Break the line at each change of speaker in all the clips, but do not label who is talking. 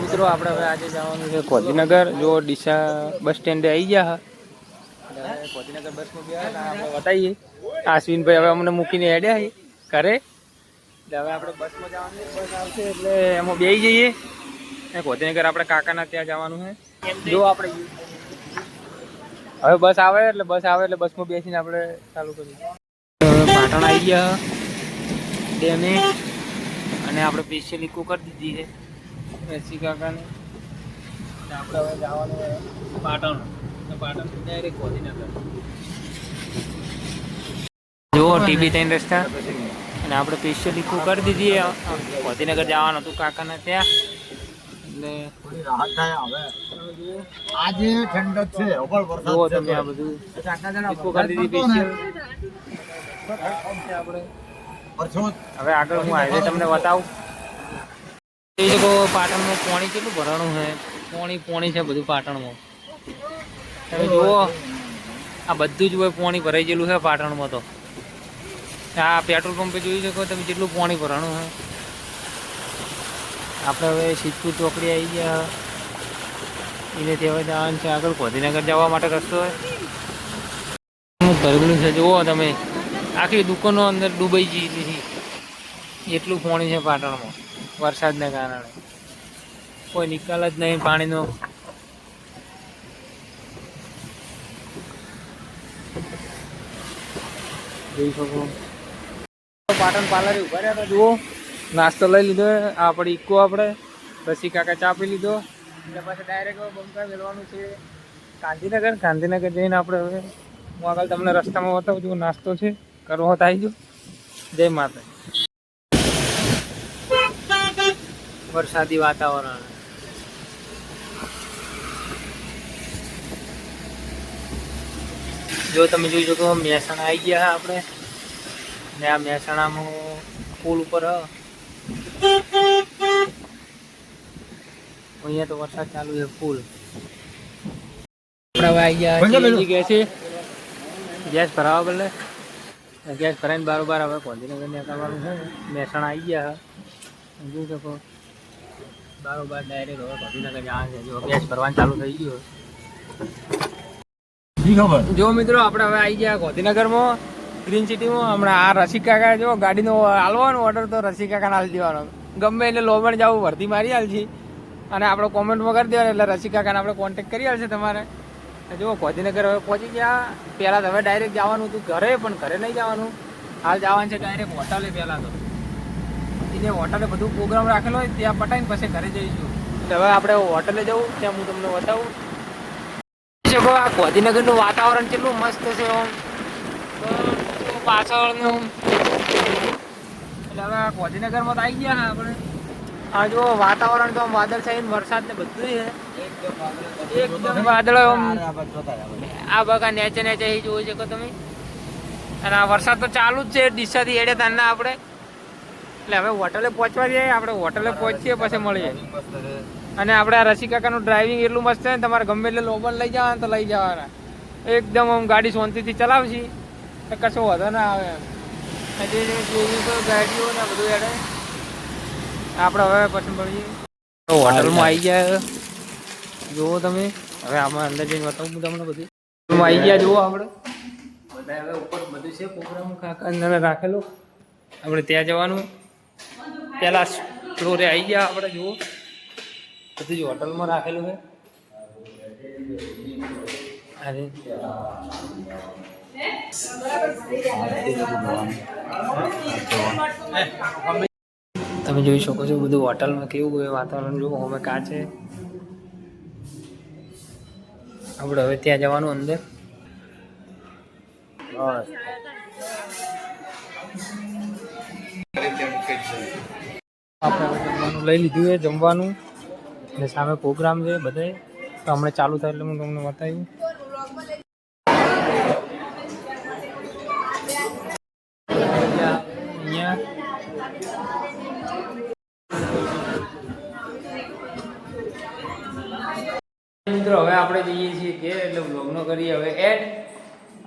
મિત્રો આપણે હવે આજે જવાનું છે ગાંધીનગર. જો ડીસા બસ સ્ટેન્ડે આવી ગયા ગાંધીનગર બસમાં ગયા આપણે બતાવીએ. અશ્વિનભાઈ હવે અમને મૂકીને હેડ્યા ઘરે. એટલે હવે આપણે બસમાં જવાનું છે. બસ આવશે એટલે એમાં બેસી જઈએ. ગાંધીનગર આપણે કાકાના ત્યાં જવાનું છે. જો આપણે હવે બસ આવે એટલે બસમાં બેસીને આપણે ચાલુ કરીએ. હવે પાટણ આવી ગયા ડેમે અને આપણે સ્પેશિયલ ઇકો કરી દીધી છે એસી કાકાને. આપણે હવે જવાનું પાટણ ડાયરેક્ટ ગાંધીનગર. જુઓ ટીબી 3 રસ્તા અને આપણે સ્પેશિયલ ઇકો કરી દીધી. ગાંધીનગર જવાનું હતું કાકાને ત્યાં. એટલે રાહત થાય હવે. આજે ઠંડક છે. જુઓ તમે આ બધું ઇકો કરી દીધી સ્પેશિયલ. આપણે હવે આગળ હું હાઈવે તમને બતાવું. જોઈ શકો પાટણમાં પાણી કેટલું ભરાણું છે. પાણી છે બધું પાટણમાં. તમે જુઓ આ બધું જ હોય પાણી ભરાઈ ગયેલું છે પાટણમાં. તો આ પેટ્રોલ પંપે જોઈ શકો તમે જેટલું પાણી ભરાણું છે. આપણે હવે સિદ્ધપુર ચોકડી આવી ગયા. એનેથી હવે જવાનું છે આગળ ગાંધીનગર જવા માટે રસ્તો ભરેલું છે. જુઓ તમે આખી દુકાનો અંદર ડૂબાઈ ગઈ. એટલું પાણી છે પાટણમાં વરસાદને કારણે. કોઈ નિકાલ જ નહીં પાણીનો. જોઈ શકો પાટણ પાર્લરે ઉભા રહ્યા હતા. જુઓ નાસ્તો લઈ લીધો. આપણે ઇકો આપણે રસી કાકા ચા પી લીધો. એટલે પછી ડાયરેક્ટ બંકા મેળવાનું છે ગાંધીનગર જઈને આપણે હવે હું આગળ તમને રસ્તામાં બતાવું છું. નાસ્તો છે કરવો તો આવી જો. જય માતા. વરસાદી વાતાવરણ. જો તમે જોઈ શકો મહેસાણા આવી ગયા આપણે. ને આ મહેસાણામાં પુલ ઉપર અહીંયા તો વરસાદ ચાલુ છે ફૂલ. આપણે હવે આવી ગયા છે ગેસ ભરાવા બદલે. ગેસ ભરાઈને બારોબાર હવે ગાંધીનગર નીકળવાનું છે. મહેસાણા આવી ગયા જોઈ શકો બારોબાર ડાયરેક્ટ હવે ગાંધીનગર જવાનું છે. જો ગેસ ભરવાનું ચાલુ થઈ ગયું. જો મિત્રો આપણે હવે આવી ગયા ગાંધીનગરમાં ગ્રીન સિટીમાં. હમણાં આ રસિક કાકા જો ગાડીનો હાલવાનો ઓર્ડર તો રસિક કાકાને હાલ દેવાનો. ગમે એટલે લોબણ જવું ભરતી મારી હાલ છે અને આપણે કોમેન્ટમાં કરી દેવાનું એટલે રસિક કાકાને આપણે કોન્ટેક્ટ કરી હાલશે તમારે. જો ગાંધીનગર હવે પહોંચી ગયા. પહેલાં તો હવે ડાયરેક્ટ જવાનું હતું ઘરે, પણ ઘરે નહીં જવાનું. હાલ જવાનું છે ડાયરેક્ટ હોટલે. પહેલાં તો એને હોટલે બધું પ્રોગ્રામ રાખેલો હોય ત્યાં પટાઈને પછી ઘરે જઈશું. એટલે હવે આપણે હોટલે જવું ત્યાં હું તમને બતાવું. શકો આ ગાંધીનગરનું વાતાવરણ કેટલું મસ્ત છે. પાછળનું એટલે હવે ગાંધીનગરમાં તો આવી ગયા આપણે. આ જો વાતાવરણ તો વાદળ છે, વરસાદ ને બધું છે એકદમ વાદળ. આ બગા નેચે જોઈ શકો તમે. અને આ વરસાદ તો ચાલુ જ છે ડીસાથી એડે તાના આપણે. એટલે હવે હોટલે પહોંચવા જઈએ. આપણે હોટલે પહોંચીએ પછી મળીએ. અને આપણે આ રસિક કાકાનું ડ્રાઇવિંગ એટલું મસ્ત છે ને તમારે ગમે એટલે લોબન લઈ જવાના તો લઈ જવાના. એકદમ આમ ગાડી શાંતિથી ચલાવશી કશો વધો ના આવે. ગાડીઓ ને બધું એડે આપણે હવે પછી મળીએ. હોટલમાં આવી ગયા જુઓ તમે. હવે આમાં અંદર જઈને બતાવું હું તમને બધું. આવી ગયા જુઓ આપણે બધા. હવે ઉપર બધું છે પ્રોગ્રામ કાકા અંદર રાખેલો. આપણે ત્યાં જવાનું. પહેલા ફ્લોરે આવી ગયા આપણે. જુઓ બધું જ હોટલમાં રાખેલું છે. તમે જોઈ શકો છો બધું હોટલમાં કેવું હોય વાતાવરણ. જુઓ અમે કાચે. આપણે હવે ત્યાં જવાનું અંદર. આપણે હવે જમવાનું લઈ લીધું છે. જમવાનું ને સામે પ્રોગ્રામ છે બધે. તો હમણાં ચાલુ થાય એટલે હું તમને બતાવ્યું. અહીંયા મિત્રો હવે આપણે જઈએ છીએ ઘેર. એટલે વ્લોગનો કરીએ હવે એડ.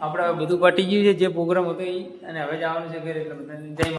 આપણે બધું પટી ગયું છે જે પ્રોગ્રામ હતો એ. અને હવે જવાનું છે ઘેર. એટલે બધાને જય